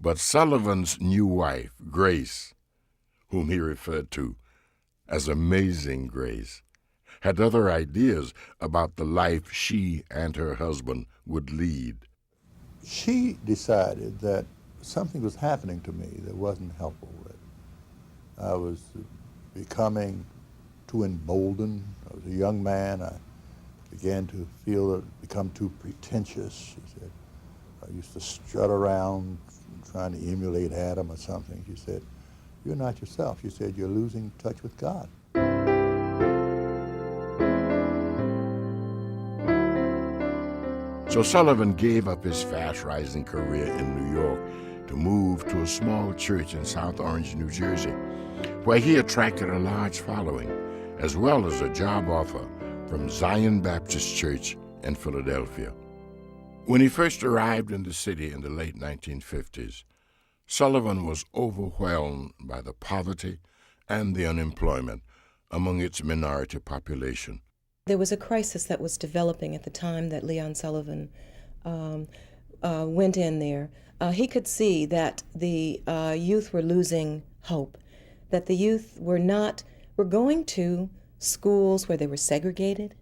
But Sullivan's new wife, Grace, whom he referred to as Amazing Grace, had other ideas about the life she and her husband would lead. She decided that something was happening to me that wasn't helpful. I was becoming too emboldened. I was a young man. I began to feel it become too pretentious. She said, I used to strut around trying to emulate Adam or something. She said, you're not yourself. She said, you're losing touch with God. So Sullivan gave up his fast-rising career in New York to move to a small church in South Orange, New Jersey, where he attracted a large following, as well as a job offer from Zion Baptist Church in Philadelphia. When he first arrived in the city in the late 1950s, Sullivan was overwhelmed by the poverty and the unemployment among its minority population. There was a crisis that was developing at the time that Leon Sullivan went in there. He could see that the youth were losing hope, that the youth were going to schools where they were segregated,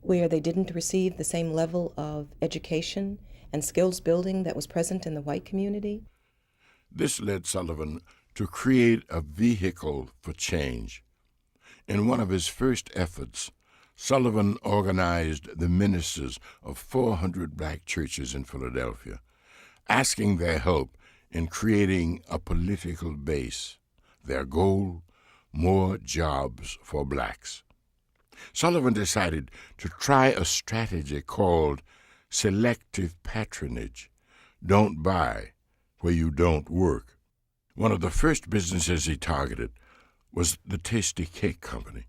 where they didn't receive the same level of education and skills building that was present in the white community. This led Sullivan to create a vehicle for change. In one of his first efforts, Sullivan organized the ministers of 400 black churches in Philadelphia, asking their help in creating a political base. Their goal, more jobs for blacks. Sullivan decided to try a strategy called selective patronage. Don't buy where you don't work. One of the first businesses he targeted was the Tasty Cake Company.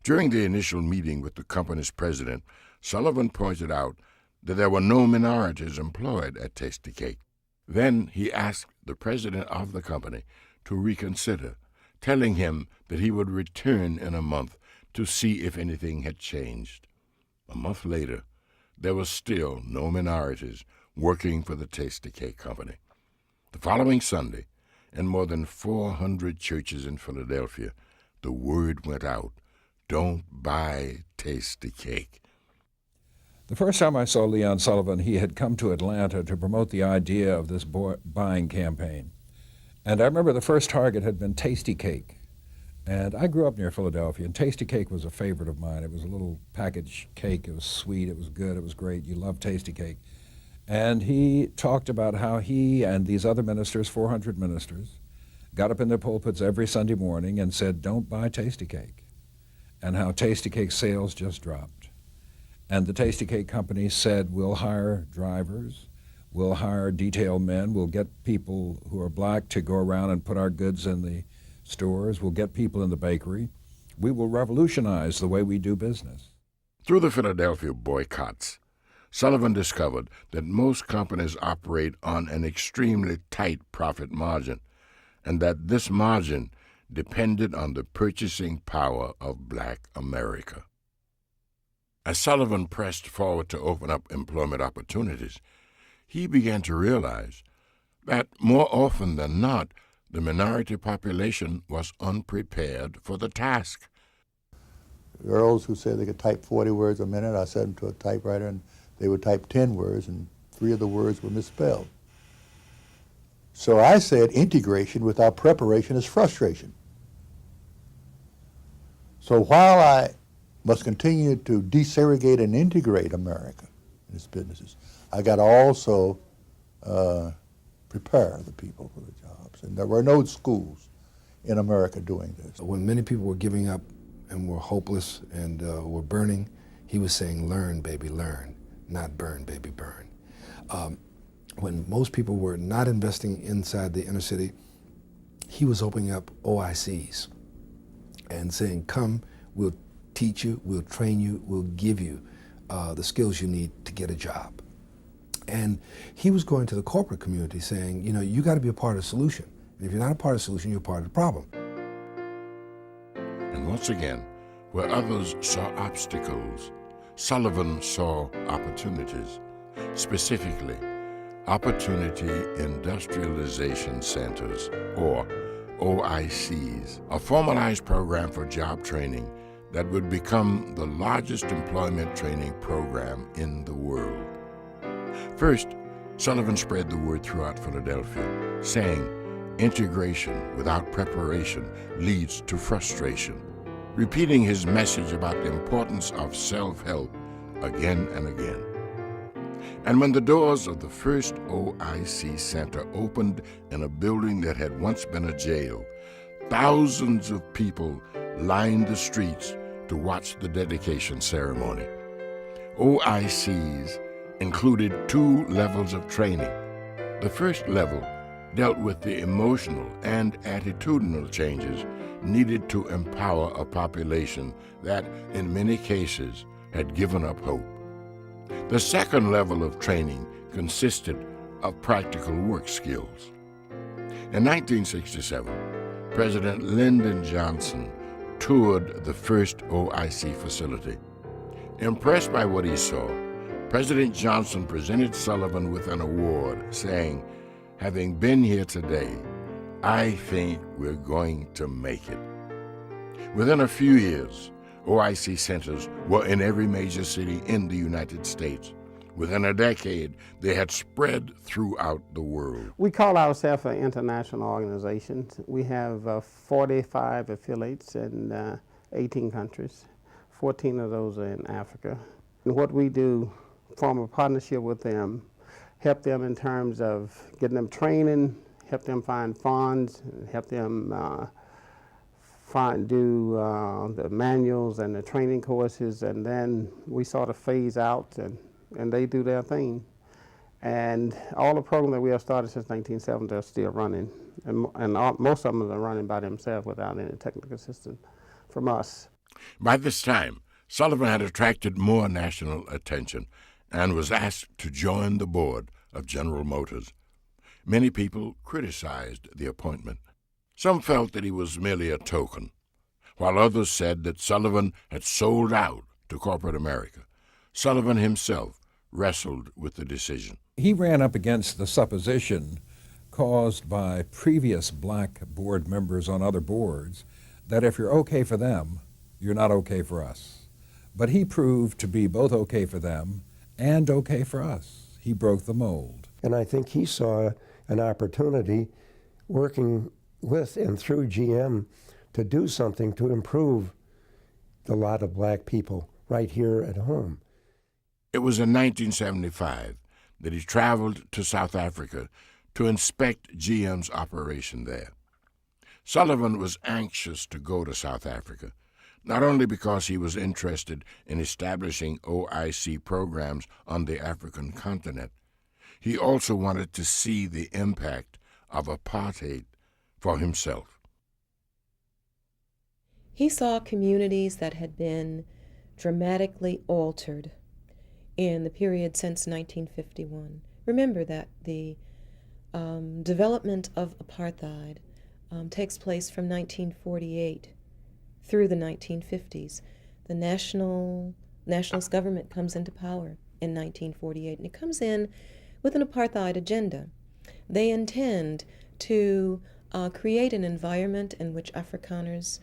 During the initial meeting with the company's president, Sullivan pointed out that there were no minorities employed at Tasty Cake. Then he asked the president of the company to reconsider, telling him that he would return in a month to see if anything had changed. A month later, there were still no minorities working for the Tasty Cake Company. The following Sunday, in more than 400 churches in Philadelphia, the word went out, don't buy Tasty Cake. The first time I saw Leon Sullivan, he had come to Atlanta to promote the idea of this buying campaign. And I remember the first target had been Tasty Cake. And I grew up near Philadelphia, and Tasty Cake was a favorite of mine. It was a little packaged cake. It was sweet. It was good. It was great. You loved Tasty Cake. And he talked about how he and these other ministers, 400 ministers, got up in their pulpits every Sunday morning and said, don't buy Tasty Cake, and how Tasty Cake sales just dropped. And the Tasty Cake Company said, we'll hire drivers, we'll hire detail men, we'll get people who are black to go around and put our goods in the stores, we'll get people in the bakery, we will revolutionize the way we do business. Through the Philadelphia boycotts, Sullivan discovered that most companies operate on an extremely tight profit margin, and that this margin depended on the purchasing power of black America. As Sullivan pressed forward to open up employment opportunities, he began to realize that more often than not, the minority population was unprepared for the task. Girls who said they could type 40 words a minute, I set them to a typewriter and they would type 10 words and 3 of the words were misspelled. So I said integration without preparation is frustration. So while I must continue to desegregate and integrate America in its businesses, I got to also prepare the people for the jobs. And there were no schools in America doing this. When many people were giving up and were hopeless and were burning, he was saying, learn, baby, learn, not burn, baby, burn. When most people were not investing inside the inner city, he was opening up OICs and saying, come, we'll teach you, we'll train you, we'll give you the skills you need to get a job. And he was going to the corporate community saying, you know, you got to be a part of the solution. And if you're not a part of the solution, you're part of the problem. And once again, where others saw obstacles, Sullivan saw opportunities. Specifically, Opportunity Industrialization Centers, or OICs, a formalized program for job training that would become the largest employment training program in the world. First, Sullivan spread the word throughout Philadelphia, saying, "Integration without preparation leads to frustration," repeating his message about the importance of self-help again and again. And when the doors of the first OIC Center opened in a building that had once been a jail, thousands of people lined the streets to watch the dedication ceremony. OICs included 2 levels of training. The first level dealt with the emotional and attitudinal changes needed to empower a population that, in many cases, had given up hope. The second level of training consisted of practical work skills. In 1967, President Lyndon Johnson toured the first OIC facility. Impressed by what he saw, President Johnson presented Sullivan with an award, saying, "Having been here today, I think we're going to make it." Within a few years, OIC centers were in every major city in the United States. Within a decade, they had spread throughout the world. We call ourselves an international organization. We have 45 affiliates in 18 countries. 14 of those are in Africa. And what we do, form a partnership with them, help them in terms of getting them training, help them find funds, help them do the manuals and the training courses, and then we sort of phase out and they do their thing. And all the programs that we have started since 1970 are still running, and most of them are running by themselves without any technical assistance from us. By this time, Sullivan had attracted more national attention and was asked to join the board of General Motors. Many people criticized the appointment. Some felt that he was merely a token, while others said that Sullivan had sold out to corporate America. Sullivan himself wrestled with the decision. He ran up against the supposition caused by previous black board members on other boards that if you're okay for them, you're not okay for us. But he proved to be both okay for them and okay for us. He broke the mold. And I think he saw an opportunity working with and through GM to do something to improve the lot of black people right here at home. It was in 1975 that he traveled to South Africa to inspect GM's operation there. Sullivan was anxious to go to South Africa, not only because he was interested in establishing OIC programs on the African continent, he also wanted to see the impact of apartheid for himself. He saw communities that had been dramatically altered in the period since 1951. Remember that the development of apartheid takes place from 1948 through the 1950s. The nationalist government comes into power in 1948, and it comes in with an apartheid agenda. They intend to create an environment in which Afrikaners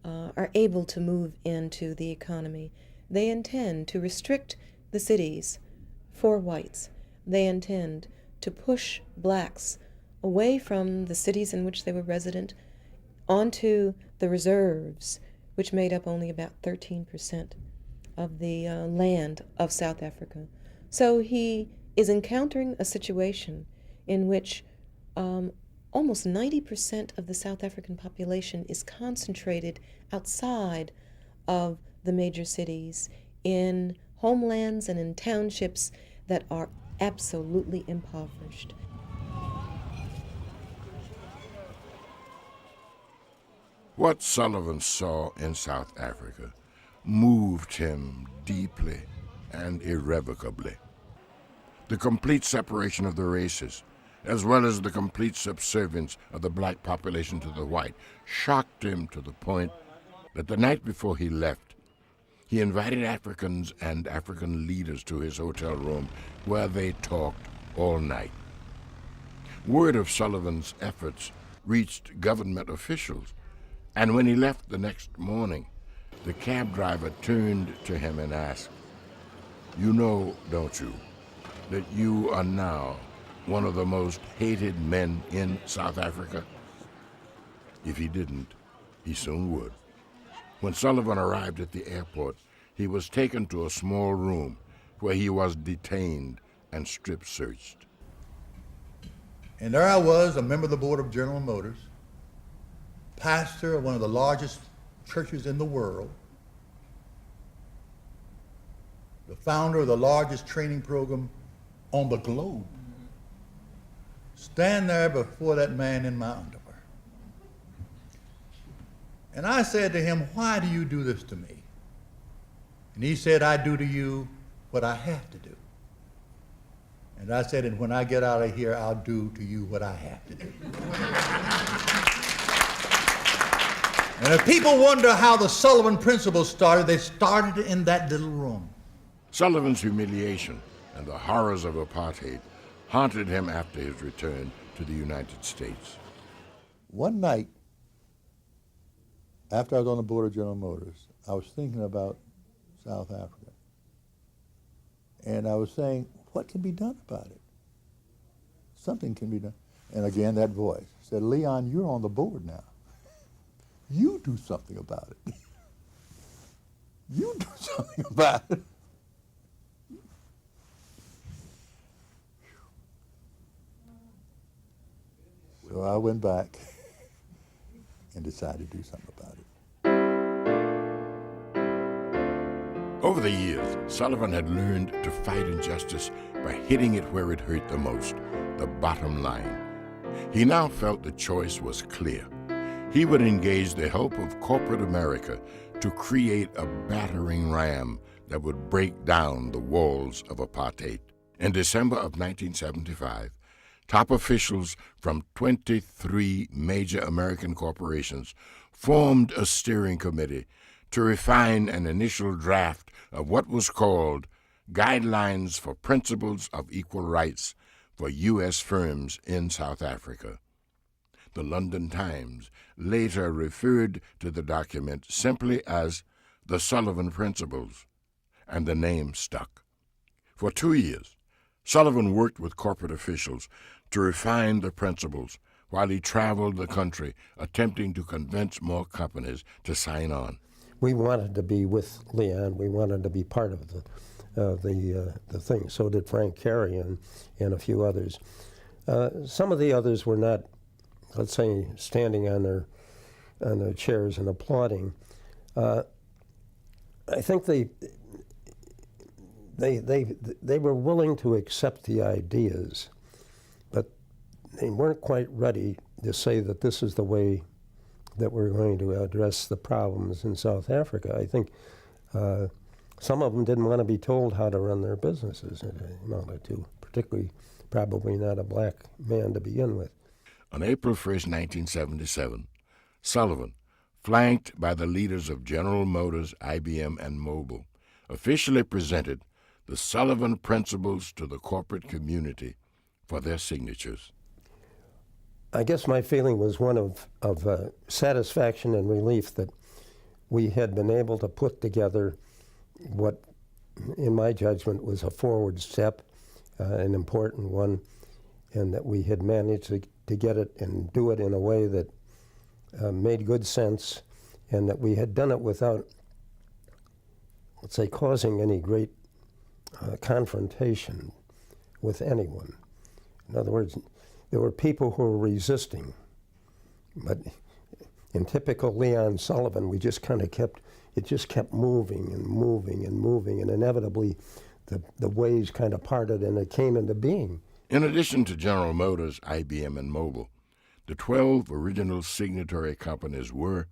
are able to move into the economy. They intend to restrict the cities for whites. They intend to push blacks away from the cities in which they were resident onto the reserves, which made up only about 13% of the land of South Africa. So he is encountering a situation in which almost 90% of the South African population is concentrated outside of the major cities in homelands and in townships that are absolutely impoverished. What Sullivan saw in South Africa moved him deeply and irrevocably. The complete separation of the races, as well as the complete subservience of the black population to the white, shocked him to the point that the night before he left, he invited Africans and African leaders to his hotel room where they talked all night. Word of Sullivan's efforts reached government officials, and when he left the next morning, the cab driver turned to him and asked, "You know, don't you, that you are now one of the most hated men in South Africa?" If he didn't, he soon would. When Sullivan arrived at the airport, he was taken to a small room where he was detained and strip searched. And there I was, a member of the board of General Motors, pastor of one of the largest churches in the world, the founder of the largest training program on the globe, stand there before that man in my underwear. And I said to him, "Why do you do this to me?" And he said, "I do to you what I have to do." And I said, "And when I get out of here, I'll do to you what I have to do." And if people wonder how the Sullivan principles started, they started in that little room. Sullivan's humiliation and the horrors of apartheid haunted him after his return to the United States. One night, after I was on the board of General Motors, I was thinking about South Africa. And I was saying, what can be done about it? Something can be done. And again, that voice said, "Leon, you're on the board now. You do something about it. You do something about it." So I went back and decided to do something about it. Over the years, Sullivan had learned to fight injustice by hitting it where it hurt the most, the bottom line. He now felt the choice was clear. He would engage the help of corporate America to create a battering ram that would break down the walls of apartheid. In December of 1975, top officials from 23 major American corporations formed a steering committee to refine an initial draft of what was called Guidelines for Principles of Equal Rights for U.S. Firms in South Africa. The London Times later referred to the document simply as the Sullivan Principles, and the name stuck. For 2 years, Sullivan worked with corporate officials to refine the principles while he traveled the country attempting to convince more companies to sign on. We wanted to be with Leon. We wanted to be part of the thing. So did Frank Carey and a few others. Some of the others were not, let's say, standing on their chairs and applauding. I think they were willing to accept the ideas, but they weren't quite ready to say that this is the way that we're going to address the problems in South Africa. I think some of them didn't want to be told how to run their businesses, particularly probably not a black man to begin with. On April 1st, 1977, Sullivan, flanked by the leaders of General Motors, IBM, and Mobil, officially presented the Sullivan Principles to the corporate community for their signatures. I guess my feeling was one of satisfaction and relief that we had been able to put together what, in my judgment, was a forward step, an important one, and that we had managed to get it and do it in a way that made good sense, and that we had done it without, let's say, causing any great confrontation with anyone. In other words, there were people who were resisting, but in typical Leon Sullivan, we just kind of kept moving and moving and moving, and inevitably the waves kind of parted and it came into being. In addition to General Motors, IBM, and Mobil, the 12 original signatory companies were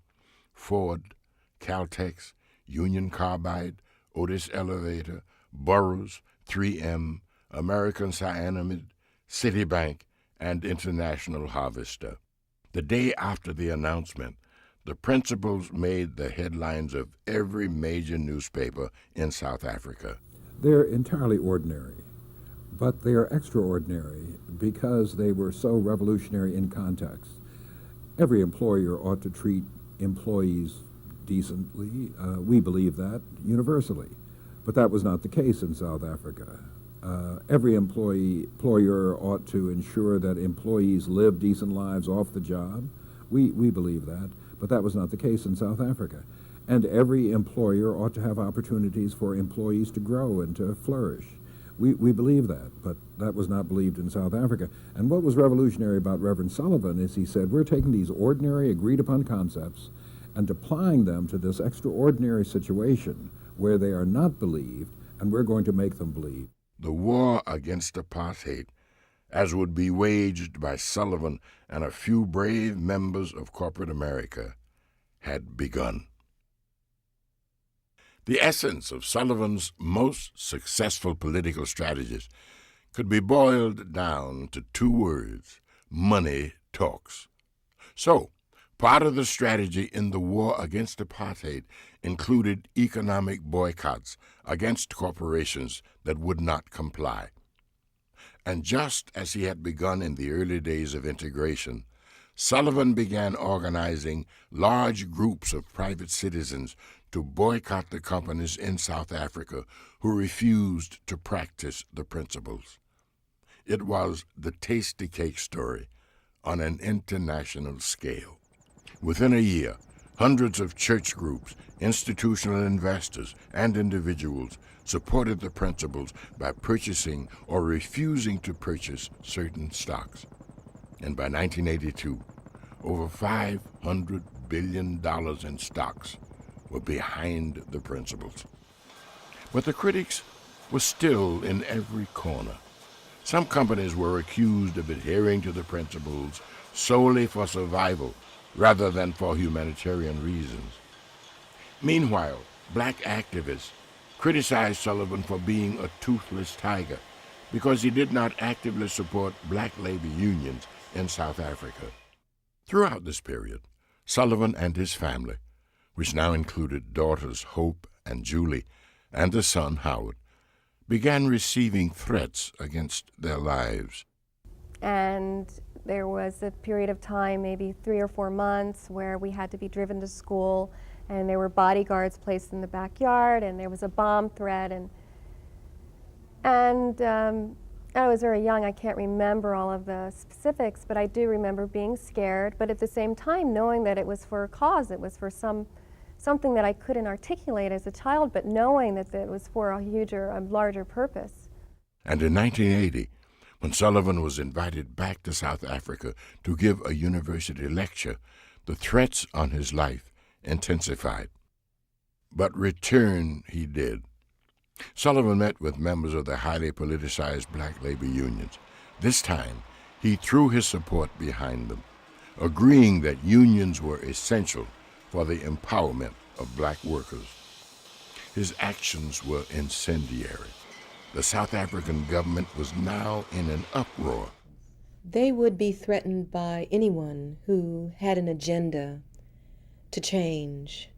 Ford, Caltex, Union Carbide, Otis Elevator, Burroughs, 3M, American Cyanamid, Citibank, and International Harvester. The day after the announcement, the principles made the headlines of every major newspaper in South Africa. They're entirely ordinary, but they are extraordinary because they were so revolutionary in context. Every employer ought to treat employees decently. We believe that universally, but that was not the case in South Africa. Every employer ought to ensure that employees live decent lives off the job. We believe that, but that was not the case in South Africa. And every employer ought to have opportunities for employees to grow and to flourish. We believe that, but that was not believed in South Africa. And what was revolutionary about Reverend Sullivan is he said, we're taking these ordinary, agreed-upon concepts and applying them to this extraordinary situation where they are not believed, and we're going to make them believe. The war against apartheid, as would be waged by Sullivan and a few brave members of corporate America, had begun. The essence of Sullivan's most successful political strategies could be boiled down to two words: money talks. So, part of the strategy in the war against apartheid included economic boycotts against corporations that would not comply. And just as he had begun in the early days of integration, Sullivan began organizing large groups of private citizens to boycott the companies in South Africa who refused to practice the principles. It was the tasty cake story on an international scale. Within a year, hundreds of church groups, institutional investors, and individuals supported the principles by purchasing or refusing to purchase certain stocks. And by 1982, over $500 billion in stocks were behind the principles. But the critics were still in every corner. Some companies were accused of adhering to the principles solely for survival rather than for humanitarian reasons. Meanwhile, black activists criticized Sullivan for being a toothless tiger because he did not actively support black labor unions in South Africa. Throughout this period, Sullivan and his family, which now included daughters Hope and Julie and a son Howard, began receiving threats against their lives. And there was a period of time, maybe 3 or 4 months, where we had to be driven to school, and there were bodyguards placed in the backyard, and there was a bomb threat, and I was very young. I can't remember all of the specifics, but I do remember being scared, but at the same time knowing that it was for a cause. It was for something that I couldn't articulate as a child, but knowing that it was for a larger purpose. And in 1980, when Sullivan was invited back to South Africa to give a university lecture, the threats on his life intensified. But return he did. Sullivan met with members of the highly politicized black labor unions. This time, he threw his support behind them, agreeing that unions were essential for the empowerment of black workers. His actions were incendiary. The South African government was now in an uproar. They would be threatened by anyone who had an agenda to change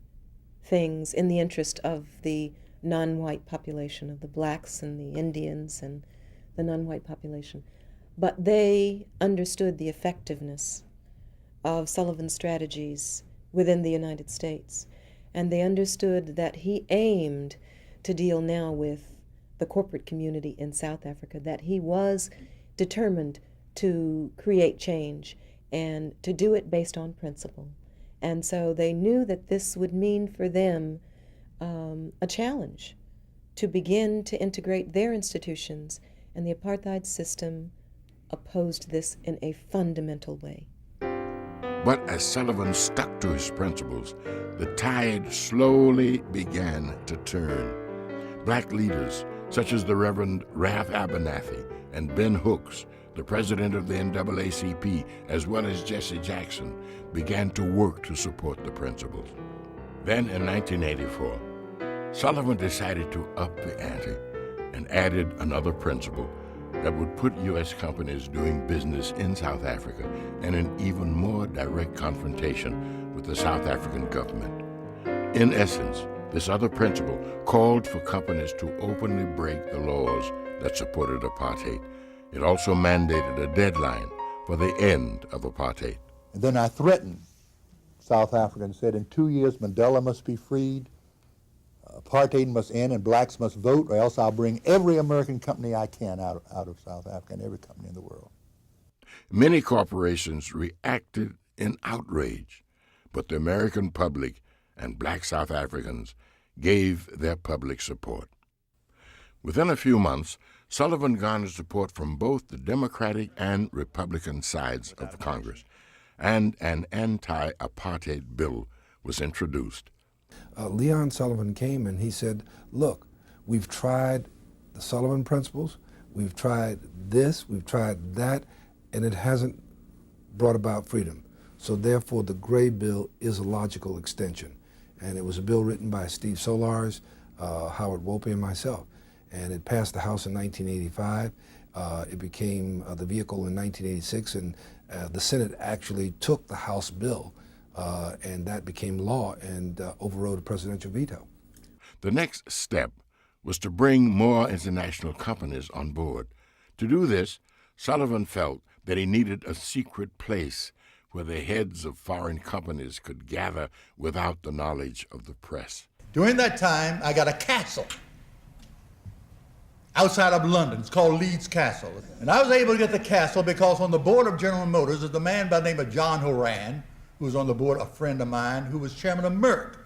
things in the interest of the non-white population, of the blacks and the Indians and the non-white population. But they understood the effectiveness of Sullivan's strategies within the United States, and they understood that he aimed to deal now with the corporate community in South Africa, that he was determined to create change and to do it based on principle. And so they knew that this would mean for them a challenge to begin to integrate their institutions, and the apartheid system opposed this in a fundamental way. But as Sullivan stuck to his principles, the tide slowly began to turn. Black leaders, such as the Reverend Ralph Abernathy and Ben Hooks, the president of the NAACP, as well as Jesse Jackson, began to work to support the principles. Then in 1984, Sullivan decided to up the ante and added another principle that would put U.S. companies doing business in South Africa in an even more direct confrontation with the South African government. In essence, this other principle called for companies to openly break the laws that supported apartheid. It also mandated a deadline for the end of apartheid. And then I threatened South Africa and said, in 2 years, Mandela must be freed, apartheid must end, and blacks must vote, or else I'll bring every American company I can out of South Africa and every company in the world. Many corporations reacted in outrage, but the American public and black South Africans gave their public support. Within a few months, Sullivan garnered support from both the Democratic and Republican sides of Congress, and an anti-apartheid bill was introduced. Leon Sullivan came and he said, look, we've tried the Sullivan principles, we've tried this, we've tried that, and it hasn't brought about freedom. So therefore the Gray Bill is a logical extension. And it was a bill written by Steve Solars, Howard Wolpe, and myself. And it passed the House in 1985. It became the vehicle in 1986, and the Senate actually took the House bill, and that became law and overrode a presidential veto. The next step was to bring more international companies on board. To do this, Sullivan felt that he needed a secret place where the heads of foreign companies could gather without the knowledge of the press. During that time, I got a castle outside of London. It's called Leeds Castle. And I was able to get the castle because on the board of General Motors is a man by the name of John Horan, who was on the board, a friend of mine, who was chairman of Merck,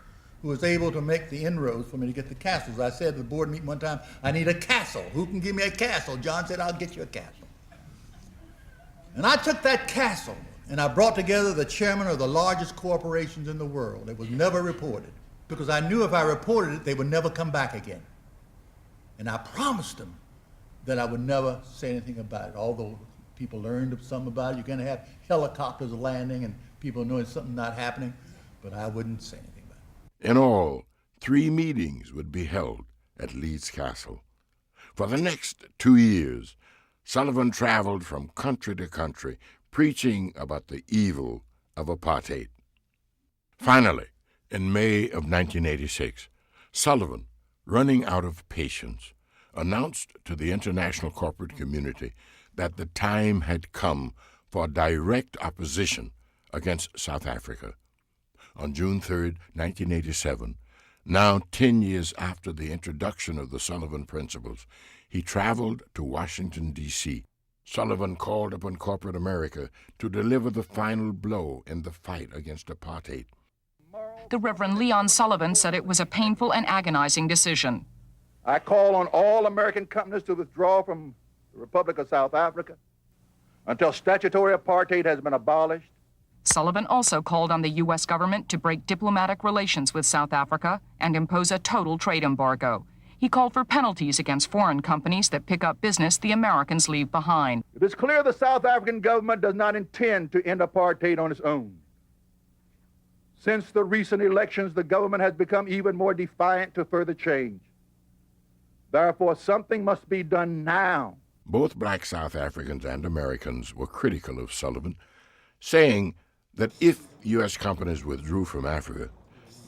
who was able to make the inroads for me to get the castles. I said at the board meeting one time, I need a castle. Who can give me a castle? John said, I'll get you a castle. And I took that castle and I brought together the chairman of the largest corporations in the world. It was never reported because I knew if I reported it, they would never come back again. And I promised them that I would never say anything about it. Although people learned something about it, you're going to have helicopters landing and people knowing something not happening, but I wouldn't say anything about it. In all, 3 meetings would be held at Leeds Castle. For the next 2 years, Sullivan traveled from country to country, preaching about the evil of apartheid. Finally, in May of 1986, Sullivan, running out of patience, announced to the international corporate community that the time had come for direct opposition against South Africa. On June 3, 1987, now 10 years after the introduction of the Sullivan Principles, he traveled to Washington, D.C. Sullivan called upon corporate America to deliver the final blow in the fight against apartheid. The Reverend Leon Sullivan said it was a painful and agonizing decision. I call on all American companies to withdraw from the Republic of South Africa until statutory apartheid has been abolished. Sullivan also called on the U.S. government to break diplomatic relations with South Africa and impose a total trade embargo. He called for penalties against foreign companies that pick up business the Americans leave behind. It is clear the South African government does not intend to end apartheid on its own. Since the recent elections, the government has become even more defiant to further change. Therefore, something must be done now. Both black South Africans and Americans were critical of Sullivan, saying that if U.S. companies withdrew from Africa,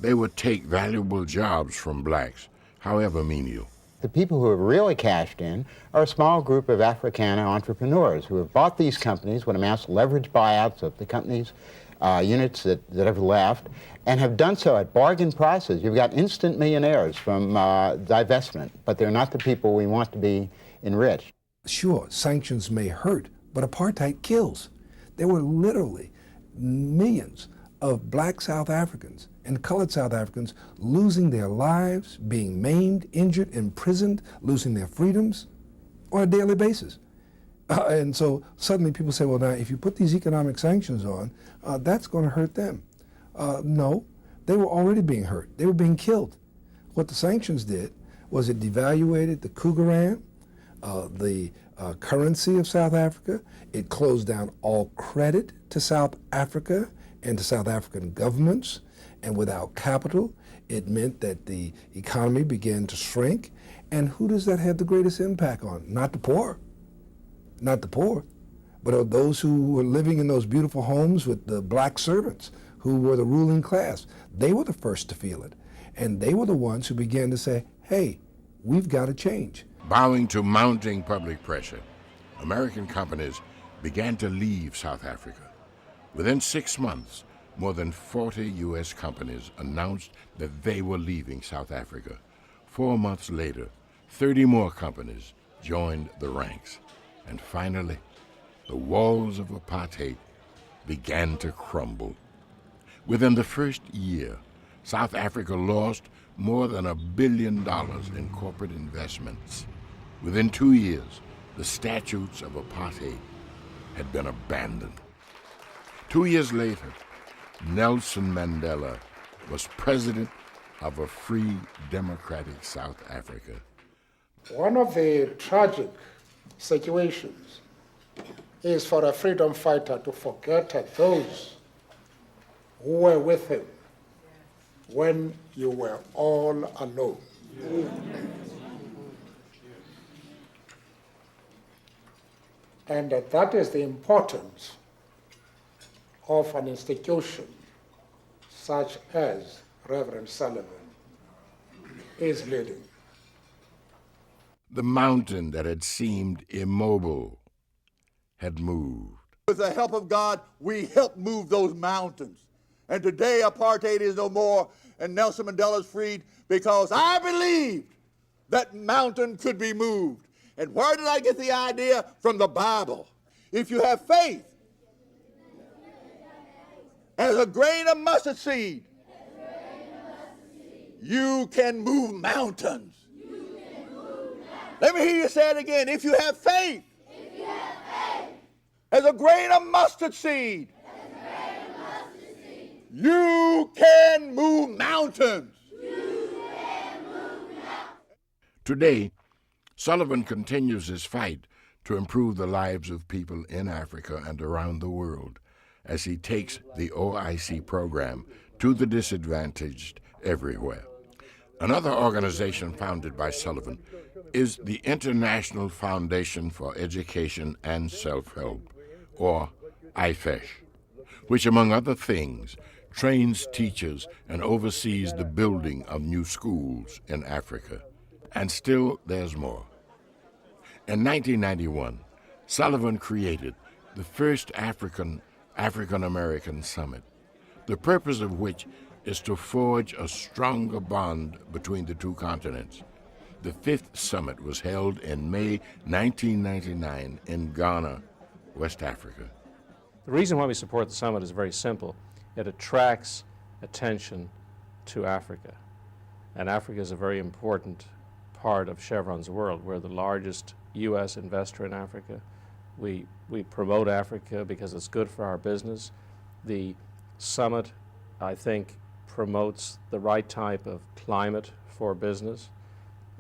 they would take valuable jobs from blacks, however menial. The people who have really cashed in are a small group of Africana entrepreneurs who have bought these companies with amassed leverage buyouts of the companies' units that have left, and have done so at bargain prices. You've got instant millionaires from divestment, but they're not the people we want to be enriched. Sure, sanctions may hurt, but apartheid kills. There were literally millions of black South Africans and colored South Africans losing their lives, being maimed, injured, imprisoned, losing their freedoms on a daily basis. And so suddenly people say, well, now, if you put these economic sanctions on, that's going to hurt them. No, they were already being hurt. They were being killed. What the sanctions did was it devaluated the Cougaran, the currency of South Africa. It closed down all credit to South Africa and to South African governments. And without capital, it meant that the economy began to shrink. And who does that have the greatest impact on? Not the poor. Not the poor, but those who were living in those beautiful homes with the black servants who were the ruling class. They were the first to feel it. And they were the ones who began to say, hey, we've got to change. Bowing to mounting public pressure, American companies began to leave South Africa. Within 6 months, more than 40 U.S. companies announced that they were leaving South Africa. 4 months later, 30 more companies joined the ranks. And finally, the walls of apartheid began to crumble. Within the first year, South Africa lost more than $1 billion in corporate investments. Within 2 years, the statutes of apartheid had been abandoned. 2 years later, Nelson Mandela was president of a free, democratic South Africa. One of the tragic situations is for a freedom fighter to forget those who were with him when you were all alone. And that is the importance of an institution such as Reverend Sullivan is leading. The mountain that had seemed immobile had moved. With the help of God, we helped move those mountains. And today apartheid is no more, and Nelson Mandela is freed because I believed that mountain could be moved. And where did I get the idea? From the Bible. If you have faith as a grain of mustard seed, you can move mountains. Let me hear you say it again. If you have faith, as a grain of mustard seed, you can move mountains. Today, Sullivan continues his fight to improve the lives of people in Africa and around the world as he takes the OIC program to the disadvantaged everywhere. Another organization founded by Sullivan is the International Foundation for Education and Self-Help, or IFESH, which, among other things, trains teachers and oversees the building of new schools in Africa. And still there's more. In 1991, Sullivan created the first African-American Summit, the purpose of which is to forge a stronger bond between the two continents. The fifth summit was held in May 1999 in Ghana, West Africa. The reason why we support the summit is very simple. It attracts attention to Africa. And Africa is a very important part of Chevron's world. We're the largest U.S. investor in Africa. We promote Africa because it's good for our business. The summit, I think, promotes the right type of climate for business.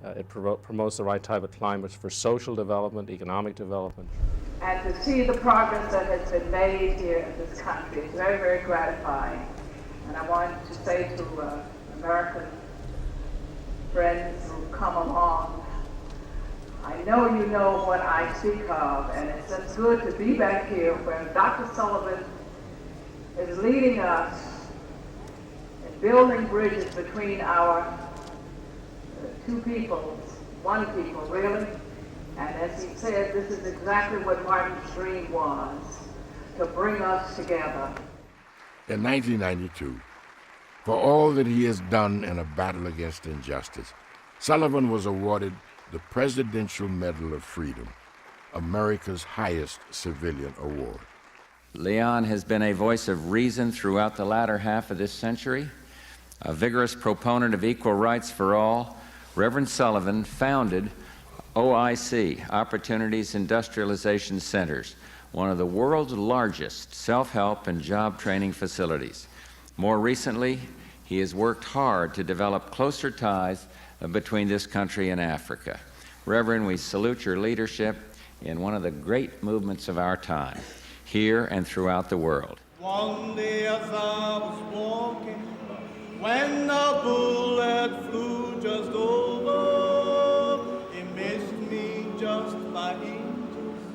It promotes the right type of climate for social development, economic development. And to see the progress that has been made here in this country is very, very gratifying. And I want to say to American friends who come along, I know you know what I speak of, and it's just good to be back here where Dr. Sullivan is leading us in building bridges between our two peoples, one people really. And as he said, this is exactly what Martin's dream was, to bring us together. In 1992, for all that he has done in a battle against injustice, Sullivan was awarded the Presidential Medal of Freedom, America's highest civilian award. Leon has been a voice of reason throughout the latter half of this century. A vigorous proponent of equal rights for all, Reverend Sullivan founded OIC, Opportunities Industrialization Centers, one of the world's largest self-help and job training facilities. More recently, he has worked hard to develop closer ties between this country and Africa. Reverend, we salute your leadership in one of the great movements of our time, here and throughout the world. One day as I was walking, when a bullet flew just over, it missed me just by inches.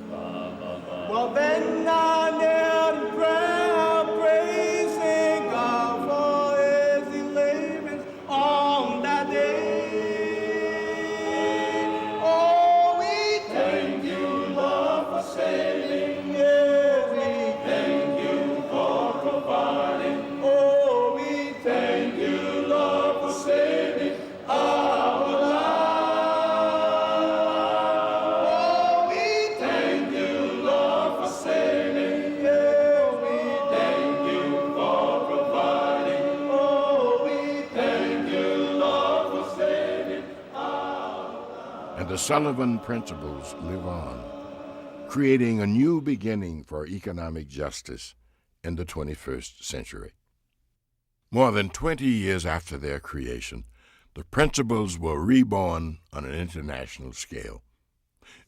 Well, then I knelt in prayer, praising God for his deliverance on that day. Oh, and the Sullivan principles live on, creating a new beginning for economic justice in the 21st century. More than 20 years after their creation, the principles were reborn on an international scale.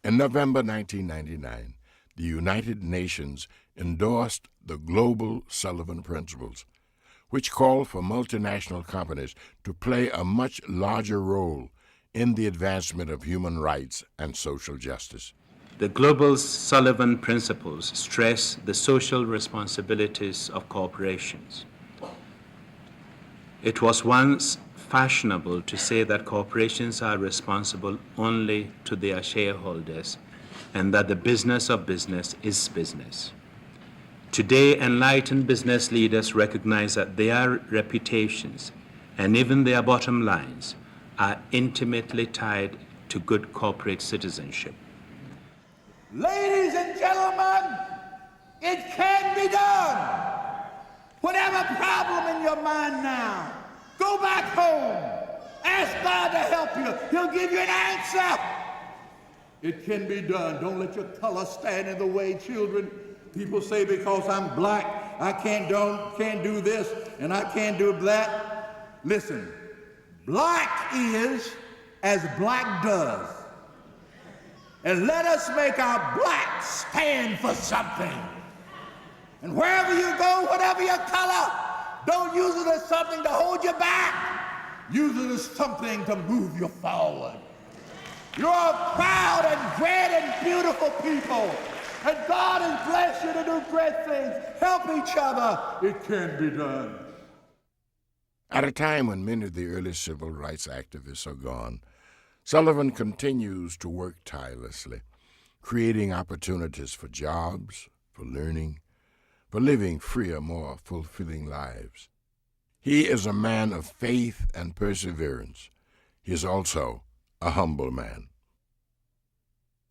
In November 1999, the United Nations endorsed the Global Sullivan Principles, which call for multinational companies to play a much larger role in the advancement of human rights and social justice. The Global Sullivan Principles stress the social responsibilities of corporations. It was once fashionable to say that corporations are responsible only to their shareholders and that the business of business is business. Today, enlightened business leaders recognize that their reputations and even their bottom lines are intimately tied to good corporate citizenship. Ladies and gentlemen, it can be done. Whatever problem in your mind now, go back home. Ask God to help you. He'll give you an answer. It can be done. Don't let your color stand in the way, children. People say because I'm black, I can't do this and I can't do that. Listen, black is as black does. And let us make our black stand for something. And wherever you go, whatever your color, don't use it as something to hold you back. Use it as something to move you forward. You're a proud and great and beautiful people. And God has blessed you to do great things. Help each other. It can be done. At a time when many of the early civil rights activists are gone, Sullivan continues to work tirelessly, creating opportunities for jobs, for learning, for living freer, more fulfilling lives. He is a man of faith and perseverance. He is also a humble man.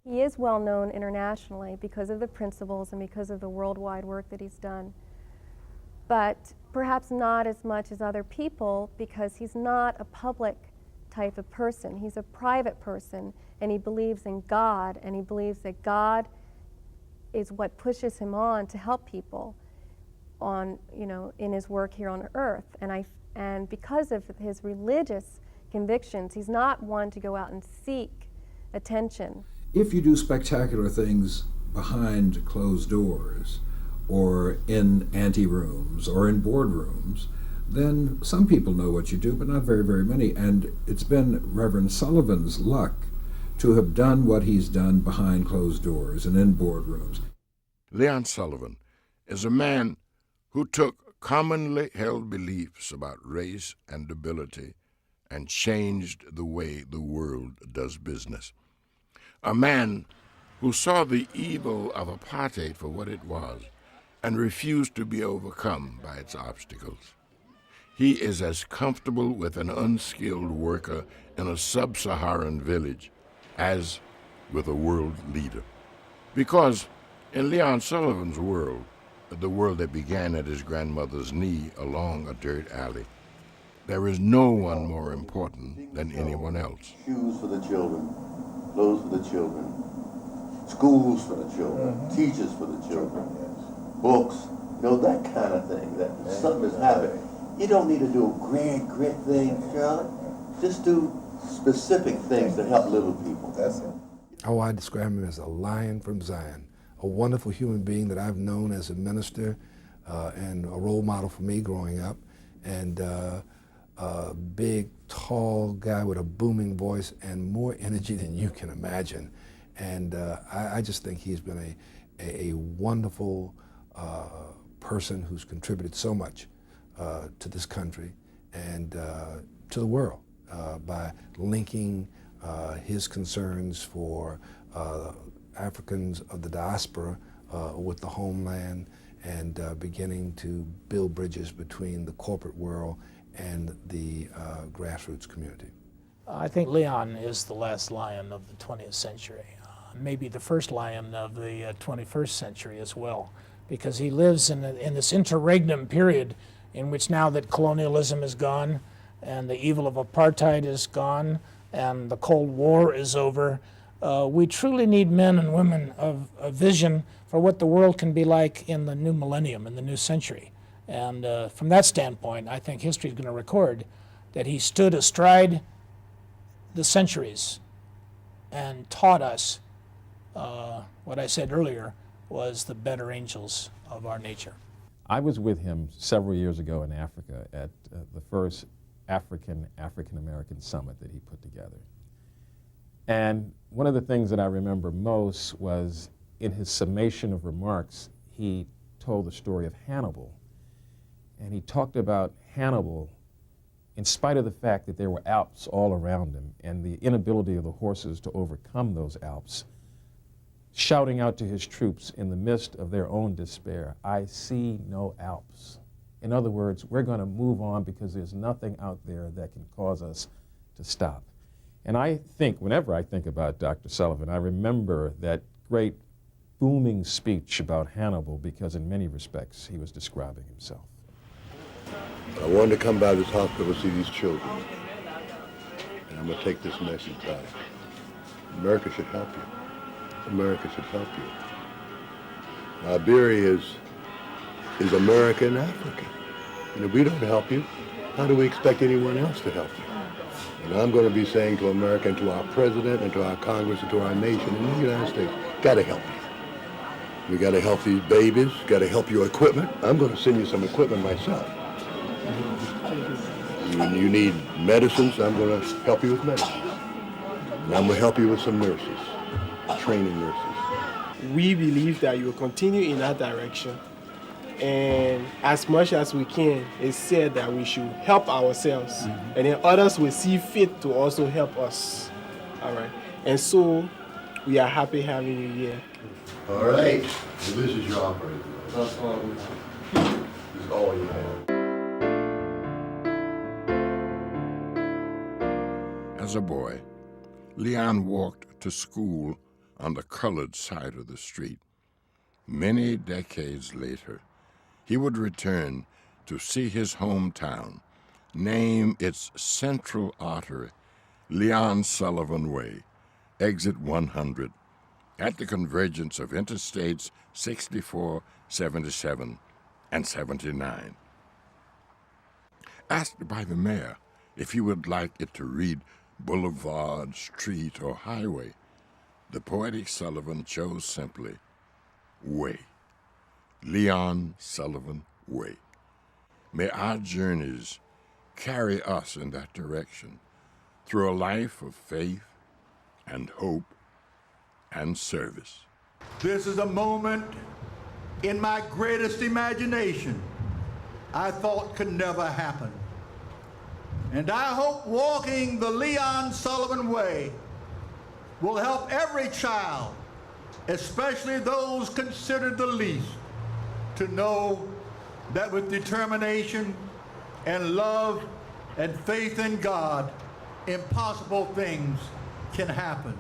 He is well known internationally because of the principles and because of the worldwide work that he's done. But perhaps not as much as other people because he's not a public type of person. He's a private person, and he believes in God, and he believes that God is what pushes him on to help people on, in his work here on earth. And because of his religious convictions, he's not one to go out and seek attention. If you do spectacular things behind closed doors, or in anterooms, or in boardrooms, then some people know what you do, but not very, very many. And it's been Reverend Sullivan's luck to have done what he's done behind closed doors and in boardrooms. Leon Sullivan is a man who took commonly held beliefs about race and ability and changed the way the world does business. A man who saw the evil of apartheid for what it was and refused to be overcome by its obstacles. He is as comfortable with an unskilled worker in a sub-Saharan village as with a world leader. Because in Leon Sullivan's world, the world that began at his grandmother's knee along a dirt alley, there is no one more important than anyone else. Shoes for the children, clothes for the children, schools for the children, teachers for the children, books, that kind of thing, that something has happened. You don't need to do a great thing, Charlotte. Just do specific things to help little people. That's it. Oh, I describe him as a lion from Zion, a wonderful human being that I've known as a minister and a role model for me growing up, and a big, tall guy with a booming voice and more energy than you can imagine. And I just think he's been a wonderful person who's contributed so much to this country and to the world by linking his concerns for Africans of the diaspora with the homeland and beginning to build bridges between the corporate world and the grassroots community. I think Leon is the last lion of the 20th century, maybe the first lion of the 21st century as well, because he lives in this interregnum period in which now that colonialism is gone and the evil of apartheid is gone, and the Cold War is over. We truly need men and women of vision for what the world can be like in the new millennium, in the new century. And from that standpoint, I think history is going to record that he stood astride the centuries and taught us what I said earlier was the better angels of our nature. I was with him several years ago in Africa at the first African-American summit that he put together. And one of the things that I remember most was in his summation of remarks, he told the story of Hannibal. And he talked about Hannibal in spite of the fact that there were Alps all around him and the inability of the horses to overcome those Alps, shouting out to his troops in the midst of their own despair, "I see no Alps." In other words, we're going to move on because there's nothing out there that can cause us to stop. And I think, whenever I think about Dr. Sullivan, I remember that great booming speech about Hannibal because in many respects he was describing himself. I wanted to come by this hospital to see these children. And I'm going to take this message back. America should help you. America should help you. Liberia is America and Africa. And if we don't help you, how do we expect anyone else to help you? And I'm going to be saying to America and to our president and to our Congress and to our nation in the United States, got to help you. We got to help these babies, got to help your equipment. I'm going to send you some equipment myself. You need medicines, I'm going to help you with medicine. And I'm going to help you with some nurses, training nurses. We believe that you will continue in that direction. And as much as we can, it's said that we should help ourselves. And then others will see fit to also help us. All right. And so we are happy having you here. All right. So this is your operating room. That's all we have. This is all you have. As a boy, Leon walked to school on the colored side of the street. Many decades later, he would return to see his hometown name its central artery Leon Sullivan Way, exit 100, at the convergence of Interstates 64, 77, and 79. Asked by the mayor if he would like it to read Boulevard, Street, or Highway, the poetic Sullivan chose simply Way. Leon Sullivan Way. May our journeys carry us in that direction through a life of faith and hope and service. This is a moment in my greatest imagination I thought could never happen. And I hope walking the Leon Sullivan Way will help every child, especially those considered the least, to know that with determination and love and faith in God, impossible things can happen.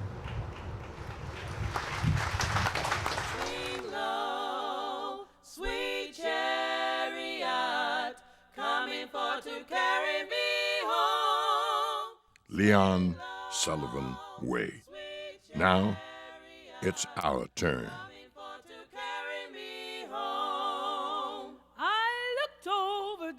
Sing low, sweet chariot, coming for to carry me home. Leon Sullivan Way. Now it's our turn.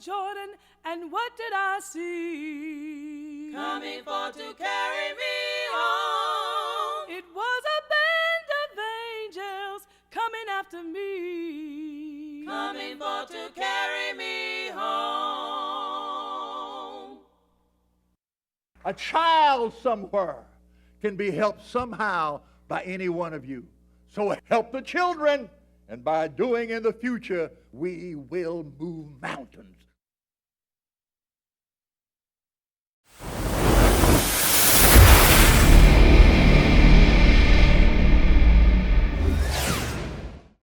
Jordan, and what did I see? Coming for to carry me home. It was a band of angels coming after me. Coming for to carry me home. A child somewhere can be helped somehow by any one of you. So help the children, and by doing in the future, we will move mountains.